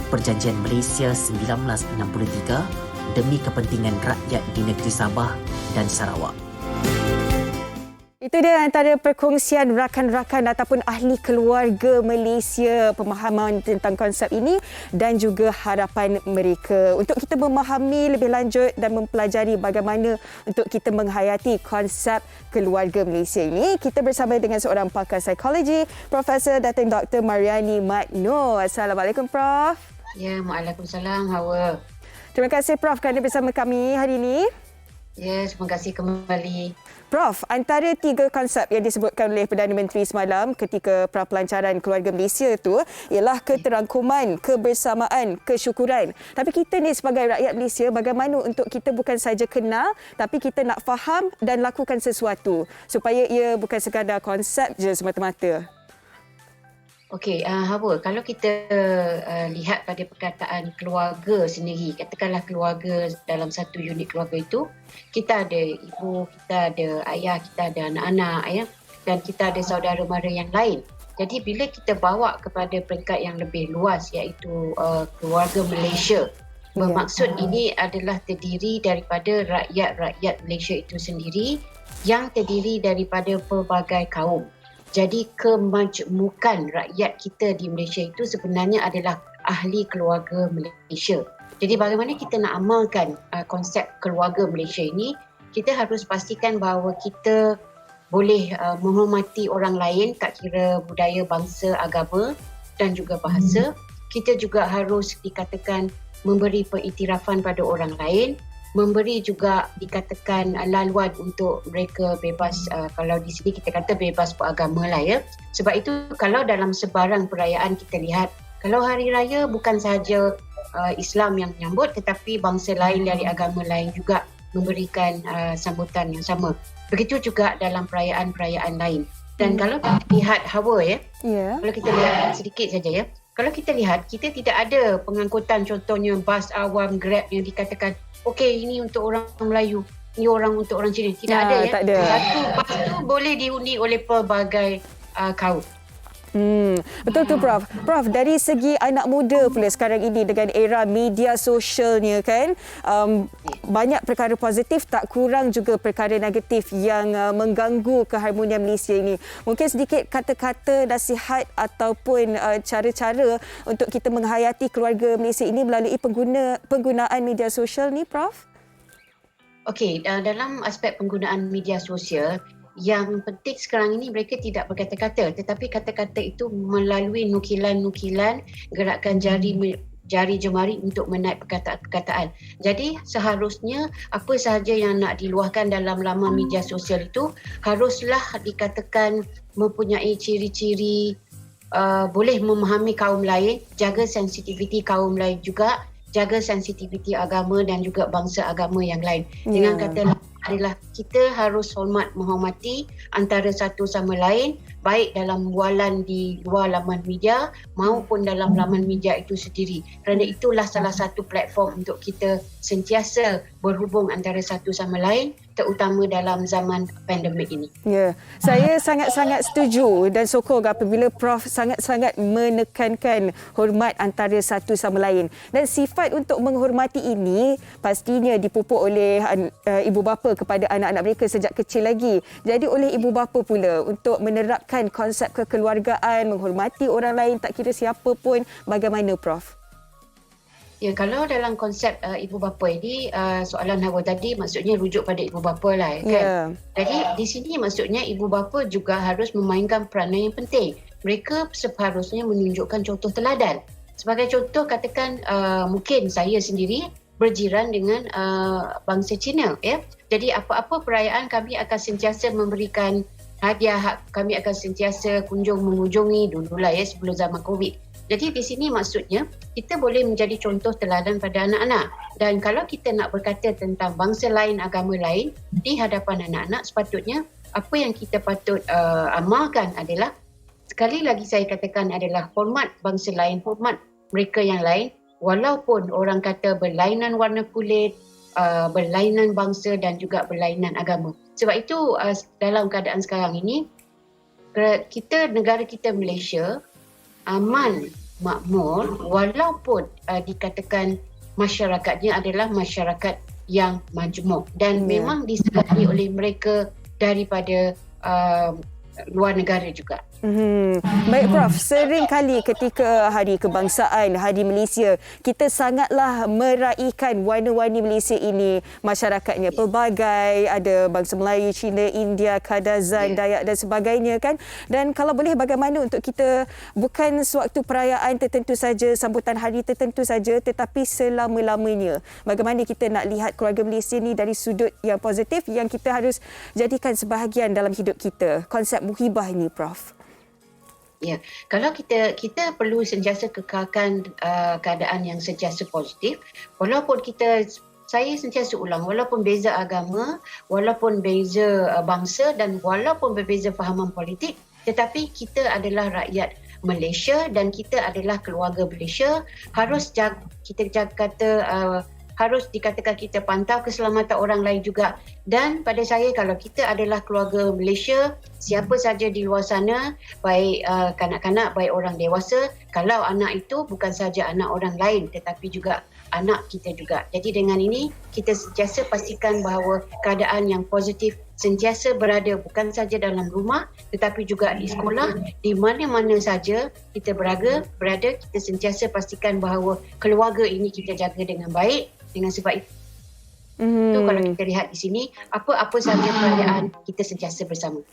Perjanjian Malaysia 1963 demi kepentingan rakyat di negeri Sabah dan Sarawak. Itu dia antara perkongsian rakan-rakan ataupun ahli keluarga Malaysia, pemahaman tentang konsep ini dan juga harapan mereka untuk kita memahami lebih lanjut dan mempelajari bagaimana untuk kita menghayati konsep keluarga Malaysia ini. Kita bersama dengan seorang pakar psikologi, Profesor Datin Dr. Mariani Mat Noor. Assalamualaikum, Prof. Ya, Waalaikumsalam, Hawa. Terima kasih, Prof, kerana bersama kami hari ini. Ya, terima kasih kembali. Prof, antara 3 konsep yang disebutkan oleh Perdana Menteri semalam ketika prapelancaran keluarga Malaysia itu ialah keterangkuman, kebersamaan, kesyukuran. Tapi kita ni sebagai rakyat Malaysia, bagaimana untuk kita bukan saja kenal tapi kita nak faham dan lakukan sesuatu supaya ia bukan sekadar konsep je semata-mata. Okey, Hawa, kalau kita lihat pada perkataan keluarga sendiri, katakanlah keluarga dalam satu unit keluarga itu, kita ada ibu, kita ada ayah, kita ada anak-anak, ya, dan kita ada saudara mara yang lain. Jadi bila kita bawa kepada peringkat yang lebih luas iaitu keluarga Malaysia, Bermaksud ini adalah terdiri daripada rakyat-rakyat Malaysia itu sendiri yang terdiri daripada pelbagai kaum. Jadi kemajmukan rakyat kita di Malaysia itu sebenarnya adalah ahli keluarga Malaysia. Jadi bagaimana kita nak amalkan konsep keluarga Malaysia ini, kita harus pastikan bahawa kita boleh menghormati orang lain, tak kira budaya, bangsa, agama dan juga bahasa. Kita juga harus dikatakan memberi pengiktirafan pada orang lain, memberi juga dikatakan laluan untuk mereka bebas, kalau di sini kita kata bebas beragama lah ya. Sebab itu kalau dalam sebarang perayaan kita lihat, kalau hari raya bukan sahaja Islam yang menyambut, tetapi bangsa lain dari agama lain juga memberikan sambutan yang sama. Begitu juga dalam perayaan-perayaan lain. Dan kalau kita lihat Hawa ya, kalau kita lihat sedikit saja ya, kalau kita lihat, kita tidak ada pengangkutan contohnya bas awam, Grab yang dikatakan okey ini untuk orang Melayu, ini untuk orang Cina. Tidak ada ya. Tak ada. Satu bas tu boleh diundi oleh pelbagai kaum. Betul tu Prof. Prof, dari segi anak muda pula sekarang ini dengan era media sosialnya kan, banyak perkara positif, tak kurang juga perkara negatif yang mengganggu keharmonian Malaysia ini. Mungkin sedikit kata-kata nasihat ataupun cara-cara untuk kita menghayati keluarga Malaysia ini melalui penggunaan media sosial ni, Prof? Okey, dalam aspek penggunaan media sosial, yang penting sekarang ini mereka tidak berkata-kata, tetapi kata-kata itu melalui nukilan-nukilan gerakan jari jemari untuk menaik perkataan. Jadi seharusnya apa sahaja yang nak diluahkan dalam laman media sosial itu haruslah dikatakan mempunyai ciri-ciri boleh memahami kaum lain, jaga sensitiviti kaum lain juga, jaga sensitiviti agama dan juga bangsa agama yang lain. Dengan kata adalah kita harus menghormati antara satu sama lain, baik dalam bualan di luar laman media maupun dalam laman media itu sendiri. Kerana itulah salah satu platform untuk kita sentiasa berhubung antara satu sama lain, terutama dalam zaman pandemik ini. Ya, saya sangat-sangat setuju dan sokong apabila Prof sangat-sangat menekankan hormat antara satu sama lain. Dan sifat untuk menghormati ini pastinya dipupuk oleh ibu bapa kepada anak-anak mereka sejak kecil lagi. Jadi oleh ibu bapa pula untuk menerapkan konsep kekeluargaan, menghormati orang lain tak kira siapa pun. Bagaimana Prof? Ya, kalau dalam konsep ibu bapa ini, soalan Hawa tadi maksudnya rujuk pada ibu bapa lah kan. Jadi di sini maksudnya ibu bapa juga harus memainkan peranan yang penting. Mereka seharusnya menunjukkan contoh teladan. Sebagai contoh katakan mungkin saya sendiri berjiran dengan bangsa Cina ya. Jadi apa-apa perayaan kami akan sentiasa memberikan hadiah, kami akan sentiasa mengunjungi dululah ya sebelum zaman Covid. Jadi di sini maksudnya kita boleh menjadi contoh teladan pada anak-anak. Dan kalau kita nak berkata tentang bangsa lain, agama lain di hadapan anak-anak, sepatutnya apa yang kita patut amalkan adalah, sekali lagi saya katakan, adalah hormat bangsa lain, hormat mereka yang lain, walaupun orang kata berlainan warna kulit, berlainan bangsa dan juga berlainan agama. Sebab itu dalam keadaan sekarang ini, negara kita Malaysia aman, makmur, walaupun dikatakan masyarakatnya adalah masyarakat yang majmuk dan memang disebabkan oleh mereka daripada luar negara juga. Baik Prof, sering kali ketika Hari Kebangsaan, Hari Malaysia, kita sangatlah meraihkan warna-warni Malaysia ini. Masyarakatnya pelbagai, ada bangsa Melayu, Cina, India, Kadazan, Dayak dan sebagainya kan. Dan kalau boleh bagaimana untuk kita bukan sewaktu perayaan tertentu saja, sambutan hari tertentu saja, tetapi selama-lamanya. Bagaimana kita nak lihat keluarga Malaysia ni dari sudut yang positif yang kita harus jadikan sebahagian dalam hidup kita. Konsep muhibah ini Prof. Ya, kalau kita perlu sentiasa kekalkan keadaan yang sentiasa positif, walaupun saya sentiasa ulang, walaupun beza agama, walaupun beza bangsa dan walaupun berbeza fahaman politik, tetapi kita adalah rakyat Malaysia dan kita adalah keluarga Malaysia. Harus harus dikatakan kita pantau keselamatan orang lain juga. Dan pada saya, kalau kita adalah keluarga Malaysia, siapa saja di luar sana, baik kanak-kanak, baik orang dewasa, kalau anak itu bukan saja anak orang lain tetapi juga anak kita juga. Jadi dengan ini kita sentiasa pastikan bahawa keadaan yang positif sentiasa berada bukan saja dalam rumah tetapi juga di sekolah, di mana-mana saja kita berada, kita sentiasa pastikan bahawa keluarga ini kita jaga dengan baik. Dengan sebab itu kalau kita lihat di sini, apa-apa saja perayaan kita sentiasa bersama.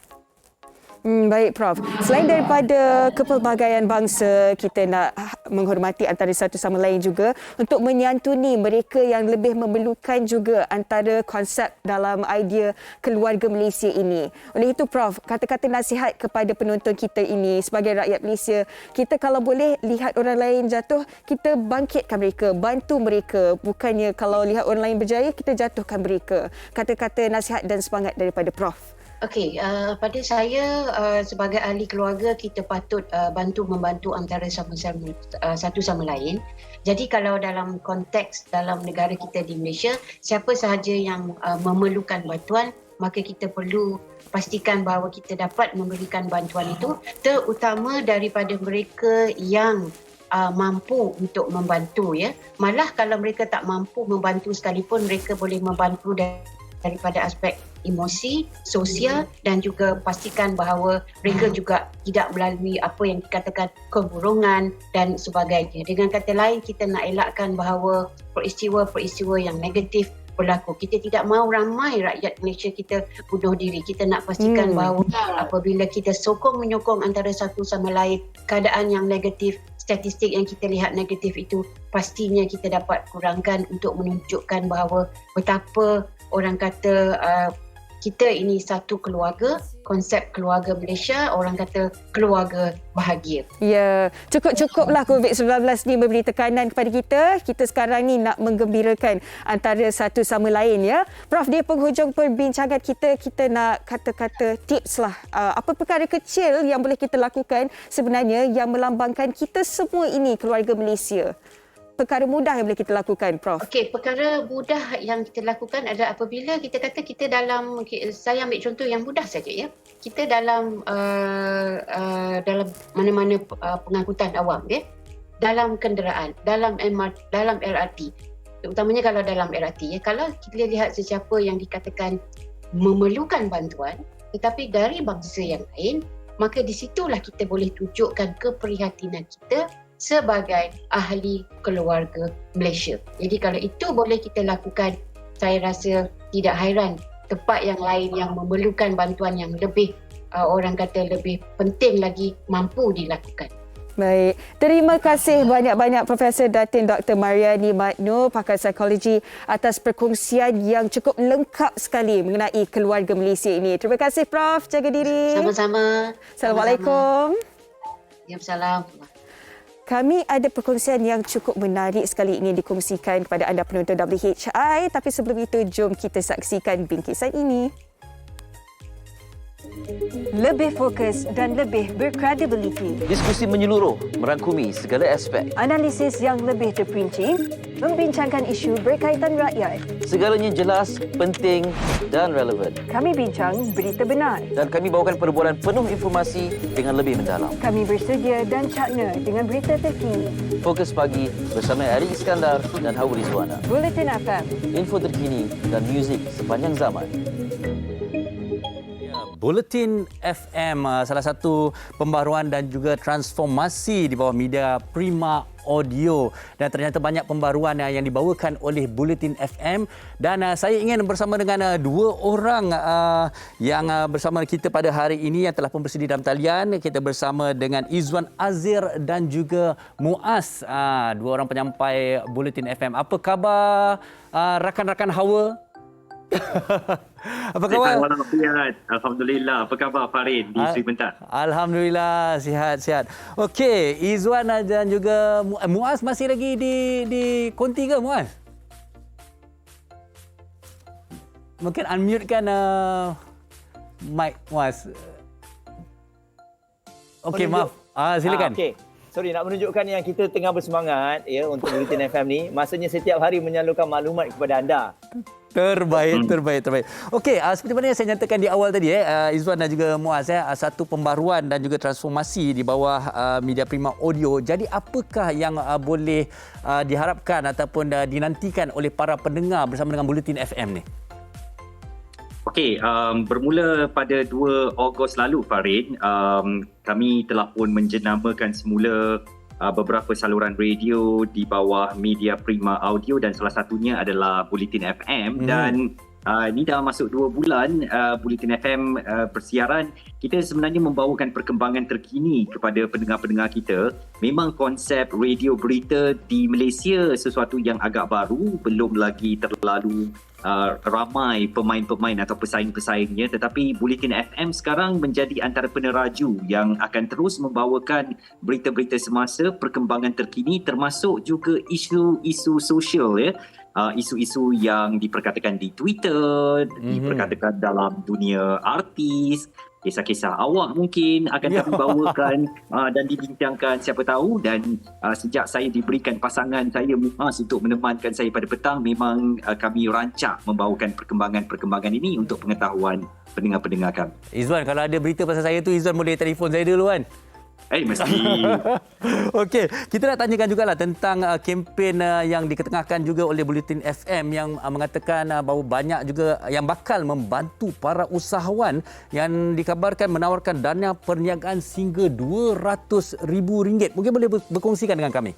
Baik Prof. Selain daripada kepelbagaian bangsa, kita nak menghormati antara satu sama lain juga untuk menyantuni mereka yang lebih memerlukan juga antara konsep dalam idea keluarga Malaysia ini. Oleh itu Prof, kata-kata nasihat kepada penonton kita ini sebagai rakyat Malaysia, kita kalau boleh lihat orang lain jatuh, kita bangkitkan mereka, bantu mereka. Bukannya kalau lihat orang lain berjaya, kita jatuhkan mereka. Kata-kata nasihat dan semangat daripada Prof. Okey, pada saya sebagai ahli keluarga, kita patut bantu-membantu antara sama-sama satu sama lain. Jadi kalau dalam konteks dalam negara kita di Malaysia, siapa sahaja yang memerlukan bantuan, maka kita perlu pastikan bahawa kita dapat memberikan bantuan itu, terutama daripada mereka yang mampu untuk membantu, ya. Malah kalau mereka tak mampu membantu sekalipun, mereka boleh membantu daripada aspek emosi, sosial dan juga pastikan bahawa mereka juga tidak melalui apa yang dikatakan kemurungan dan sebagainya. Dengan kata lain, kita nak elakkan bahawa peristiwa-peristiwa yang negatif berlaku. Kita tidak mahu ramai rakyat Malaysia kita bunuh diri. Kita nak pastikan bahawa apabila kita sokong-menyokong antara satu sama lain, keadaan yang negatif, statistik yang kita lihat negatif itu pastinya kita dapat kurangkan untuk menunjukkan bahawa betapa orang kata kita ini satu keluarga, konsep keluarga Malaysia, orang kata keluarga bahagia. Ya, cukup-cukuplah COVID-19 ni memberi tekanan kepada kita. Kita sekarang ni nak menggembirakan antara satu sama lain, ya. Prof, di penghujung perbincangan kita nak kata-kata tips lah. Apa perkara kecil yang boleh kita lakukan sebenarnya yang melambangkan kita semua ini keluarga Malaysia? Perkara mudah yang boleh kita lakukan, Prof? Okey, perkara mudah yang kita lakukan adalah apabila kita kata kita dalam, saya ambil contoh yang mudah saja, ya. Kita dalam mana-mana pengangkutan awam, ya. Dalam kenderaan, dalam MRT, dalam LRT. Terutamanya kalau dalam LRT, ya. Kalau kita lihat sesiapa yang dikatakan memerlukan bantuan tetapi dari bangsa yang lain, maka di situlah kita boleh tunjukkan keprihatinan kita sebagai ahli keluarga Malaysia. Jadi kalau itu boleh kita lakukan, saya rasa tidak hairan tempat yang lain yang memerlukan bantuan yang lebih, orang kata lebih penting lagi, mampu dilakukan. Baik, terima kasih banyak-banyak Profesor Datin Dr. Mariani Mat Noor, pakar psikologi, atas perkongsian yang cukup lengkap sekali mengenai keluarga Malaysia ini. Terima kasih Prof, jaga diri. Sama-sama. Assalamualaikum. Waalaikumsalam. Kami ada perkongsian yang cukup menarik sekali ingin dikongsikan kepada anda penonton WHI, tapi sebelum itu jom kita saksikan bingkisan ini. Lebih fokus dan lebih berkredibiliti. Diskusi menyeluruh, merangkumi segala aspek. Analisis yang lebih terperinci, membincangkan isu berkaitan rakyat. Segalanya jelas, penting dan relevan. Kami bincang berita benar. Dan kami bawakan perbualan penuh informasi dengan lebih mendalam. Kami bersedia dan cakna dengan berita terkini. Fokus Pagi bersama Ari Iskandar dan Hawa Rizwana. Bulletin FM. Info terkini dan muzik sepanjang zaman. Bulletin FM, salah satu pembaharuan dan juga transformasi di bawah media Prima Audio, dan ternyata banyak pembaharuan yang dibawakan oleh Bulletin FM, dan saya ingin bersama dengan dua orang yang bersama kita pada hari ini yang telah pun bersedia dalam talian. Kita bersama dengan Izwan Azir dan juga Muaz, dua orang penyampai Bulletin FM. Apa khabar rakan-rakan Hawa? Apa khabar? Alhamdulillah. Apa khabar Farid di Sri Bentar? Alhamdulillah, sihat-sihat. Okey, Izwan dan juga Muaz masih lagi di konti ke, Muaz? Mungkin unmute-kan mic Muaz. Okey, maaf. Silakan. Okey. Sorry, nak menunjukkan yang kita tengah bersemangat, ya, untuk Bulletin FM ni. Maksudnya setiap hari menyalurkan maklumat kepada anda. Terbaik. Okey, seperti mana yang saya nyatakan di awal tadi, Izwan dan juga Muaz, satu pembaruan dan juga transformasi di bawah Media Prima Audio. Jadi apakah yang boleh diharapkan ataupun dinantikan oleh para pendengar bersama dengan Bulletin FM ni? Okey, bermula pada 2 Ogos lalu, Farid, kami telah pun menjenamakan semula beberapa saluran radio di bawah Media Prima Audio dan salah satunya adalah Bulletin FM. Dan ini dah masuk 2 bulan Bulletin FM persiaran. Kita sebenarnya membawakan perkembangan terkini kepada pendengar-pendengar kita. Memang konsep radio berita di Malaysia sesuatu yang agak baru, belum lagi terlalu ramai pemain-pemain atau pesaing-pesaingnya, tetapi Bulletin FM sekarang menjadi antara peneraju yang akan terus membawakan berita-berita semasa, perkembangan terkini, termasuk juga isu-isu sosial, isu-isu yang diperkatakan di Twitter, diperkatakan dalam dunia artis, kisah-kisah awak mungkin akan kami bawakan dan dibincangkan, siapa tahu. Dan sejak saya diberikan pasangan saya Muaz untuk menemankan saya pada petang, memang kami rancak membawakan perkembangan-perkembangan ini untuk pengetahuan pendengar-pendengar kami. Izwan, kalau ada berita pasal saya tu, Izwan boleh telefon saya dulu kan? Mesti. Okey, kita nak tanyakan jugalah tentang kempen yang diketengahkan juga oleh Bulletin FM yang mengatakan bahawa banyak juga yang bakal membantu para usahawan yang dikabarkan menawarkan dana perniagaan sehingga RM200,000. Mungkin boleh berkongsikan dengan kami?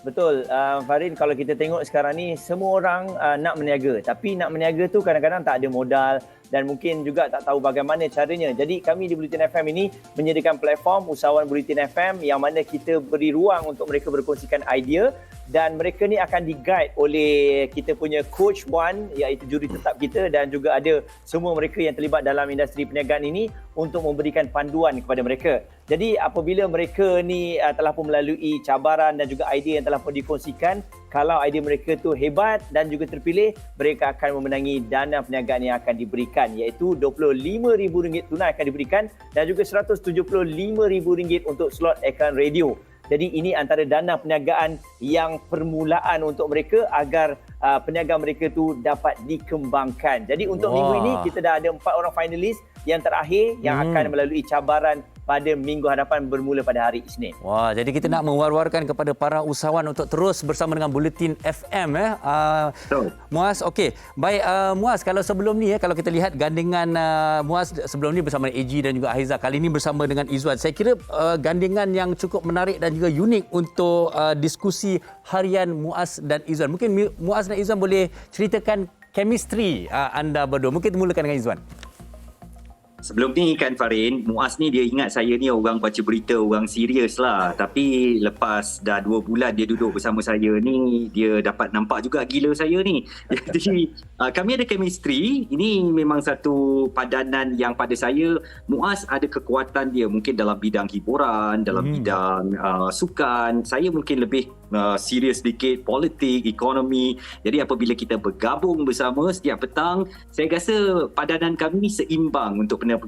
Betul, Farid, kalau kita tengok sekarang ni semua orang nak berniaga, tapi nak berniaga tu kadang-kadang tak ada modal dan mungkin juga tak tahu bagaimana caranya. Jadi kami di Bulletin FM ini menyediakan platform usahawan Bulletin FM yang mana kita beri ruang untuk mereka berkongsikan idea dan mereka ni akan di-guide oleh kita punya Coach One, iaitu juri tetap kita, dan juga ada semua mereka yang terlibat dalam industri perniagaan ini untuk memberikan panduan kepada mereka. Jadi apabila mereka ni telah pun melalui cabaran dan juga idea yang telah pun dikongsikan, kalau idea mereka tu hebat dan juga terpilih, mereka akan memenangi dana perniagaan yang akan diberikan, iaitu RM25,000 tunai akan diberikan dan juga RM175,000 untuk slot iklan radio. Jadi ini antara dana perniagaan yang permulaan untuk mereka agar perniagaan mereka tu dapat dikembangkan. Jadi untuk minggu ini kita dah ada 4 orang finalis yang terakhir yang akan melalui cabaran pada minggu hadapan bermula pada hari Isnin. Wah, jadi kita nak mewar-warkan kepada para usahawan untuk terus bersama dengan Bulletin FM. Muaz, okey. Baik, Muaz, kalau sebelum ni kalau kita lihat gandengan Muaz sebelum ni bersama AG dan juga Haiza, kali ini bersama dengan Izwan. Saya kira gandengan yang cukup menarik dan juga unik untuk diskusi harian Muaz dan Izwan. Mungkin Muaz dan Izwan boleh ceritakan chemistry anda berdua. Mungkin mulakan dengan Izwan. Sebelum ni kan Farin, Muaz ni dia ingat saya ni orang baca berita, orang serius lah. Tapi lepas dah 2 bulan dia duduk bersama saya ni, dia dapat nampak juga gila saya ni. Jadi kami ada chemistry. Ini memang satu padanan yang pada saya, Muaz ada kekuatan dia mungkin dalam bidang hiburan, dalam bidang sukan. Saya mungkin lebih serius sedikit, politik, ekonomi. Jadi apabila kita bergabung bersama setiap petang, saya rasa padanan kami seimbang untuk pendengar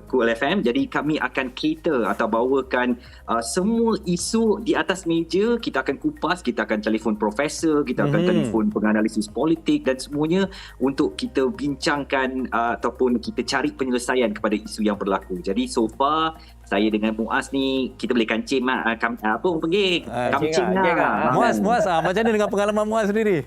Cool FM. Jadi kami akan cater atau bawakan semua isu di atas meja. Kita akan kupas, kita akan telefon profesor, kita akan telefon penganalisis politik dan semuanya untuk kita bincangkan ataupun kita cari penyelesaian kepada isu yang berlaku. Jadi so far saya dengan Muaz ni kita boleh kancing apa orang panggil kancing lah. Muaz macam mana dengan pengalaman Muaz sendiri?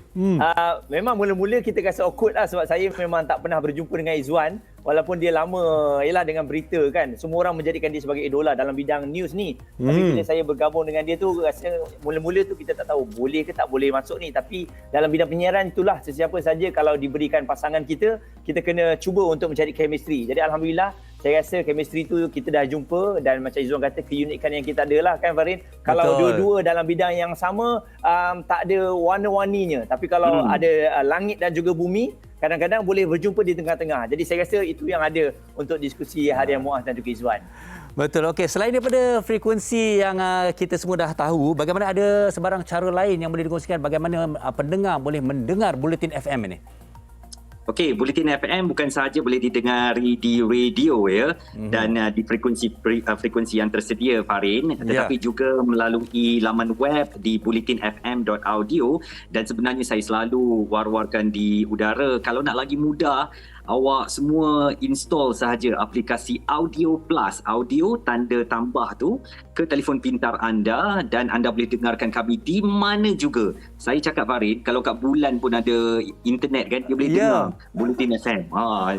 Memang mula-mula kita rasa awkward lah sebab saya memang tak pernah berjumpa dengan Izwan walaupun dia lama dengan berita kan. Semua orang menjadikan dia sebagai idola dalam bidang news ni. Tapi bila saya bergabung dengan dia tu rasa mula-mula tu kita tak tahu boleh ke tak boleh masuk ni, tapi dalam bidang penyiaran itulah sesiapa saja kalau diberikan pasangan kita kena cuba untuk mencari chemistry. Jadi alhamdulillah saya rasa chemistry tu kita dah jumpa dan macam Izwan kata keunikan yang kita ada lah kan Farin. Kalau dua-dua dalam bidang yang sama tak ada warna-warninya, tapi kalau ada langit dan juga bumi kadang-kadang boleh berjumpa di tengah-tengah. Jadi saya rasa itu yang ada untuk diskusi harian Muaz dan juga Izwan. Betul. Okey, selain daripada frekuensi yang kita semua dah tahu, bagaimana ada sebarang cara lain yang boleh dikongsikan bagaimana pendengar boleh mendengar Bulletin FM ini? Okey, Bulletin FM bukan sahaja boleh didengari di radio ya, dan di frekuensi yang tersedia, Farin, tetapi juga melalui laman web di bulletinfm.audio, dan sebenarnya saya selalu war-warkan di udara, kalau nak lagi mudah, awak semua install sahaja aplikasi Audio Plus, audio tanda tambah tu, ke telefon pintar anda, dan anda boleh dengarkan kami di mana juga. Saya cakap, Farid, kalau kat bulan pun ada internet kan, dia boleh dengar Bulletin FM.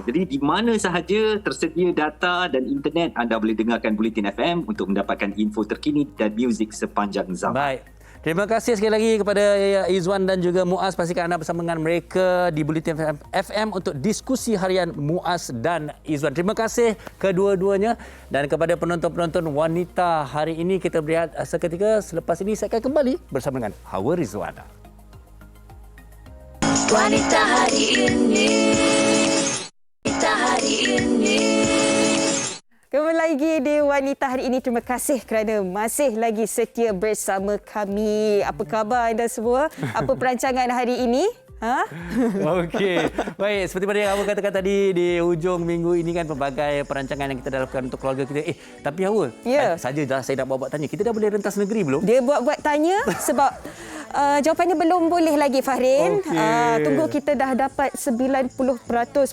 Jadi di mana sahaja tersedia data dan internet, anda boleh dengarkan Bulletin FM untuk mendapatkan info terkini dan muzik sepanjang zaman. Baik. Terima kasih sekali lagi kepada Izwan dan juga Muaz. Pastikan anda bersama dengan mereka di Bulletin FM untuk diskusi harian Muaz dan Izwan. Terima kasih kedua-duanya, dan kepada penonton-penonton wanita hari ini, kita berehat seketika. Selepas ini saya akan kembali bersama dengan Hawa Rizwana. Wanita hari ini, wanita hari ini. Kembali lagi di Wanita Hari Ini. Terima kasih kerana masih lagi setia bersama kami. Apa khabar anda semua? Apa perancangan hari ini? Okey. Baik, seperti mana yang Hawa katakan tadi, di hujung minggu ini kan pelbagai perancangan yang kita lakukan untuk keluarga kita. Tapi Hawa, saja dah saya nak buat tanya. Kita dah boleh rentas negeri belum? Dia buat tanya sebab jawapannya belum boleh lagi, Fahrin. Tunggu kita dah dapat 90%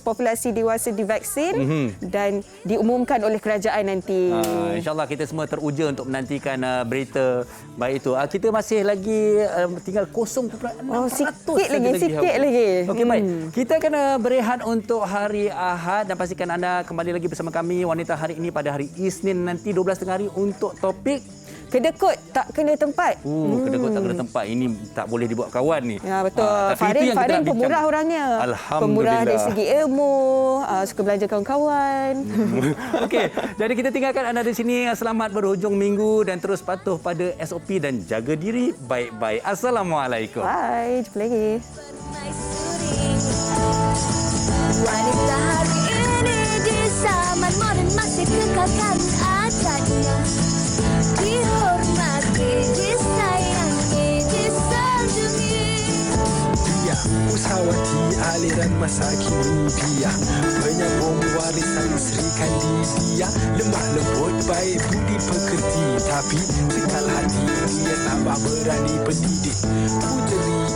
populasi dewasa divaksin dan diumumkan oleh kerajaan nanti. InsyaAllah kita semua teruja untuk menantikan berita baik itu. Kita masih lagi tinggal 0.6%. Sikit lagi. Okey, baik. Kita akan berehat untuk hari Ahad, dan pastikan anda kembali lagi bersama kami Wanita Hari Ini pada hari Isnin nanti 12 tengah hari untuk topik kedekut tak kena tempat. Kedekut tak kena tempat. Ini tak boleh dibuat kawan ni. Ya, betul. Farin pemurah orangnya. Alhamdulillah. Pemurah dari segi ilmu, suka belanja kawan-kawan. Okey, jadi kita tinggalkan anda di sini. Selamat berhujung minggu dan terus patuh pada SOP dan jaga diri baik-baik. Assalamualaikum. Bye, jumpa lagi. Wanita hari ini di zaman moden masih kekalkan adatnya. Dihormati, disayangi, disanjungi. Dia usahawati aliran masa kini, dia penyambung warisan Sri Kandidia. Lemah lembut, baik budi pekerti, tapi sekal hati dia tambah berani pendidik. Puteri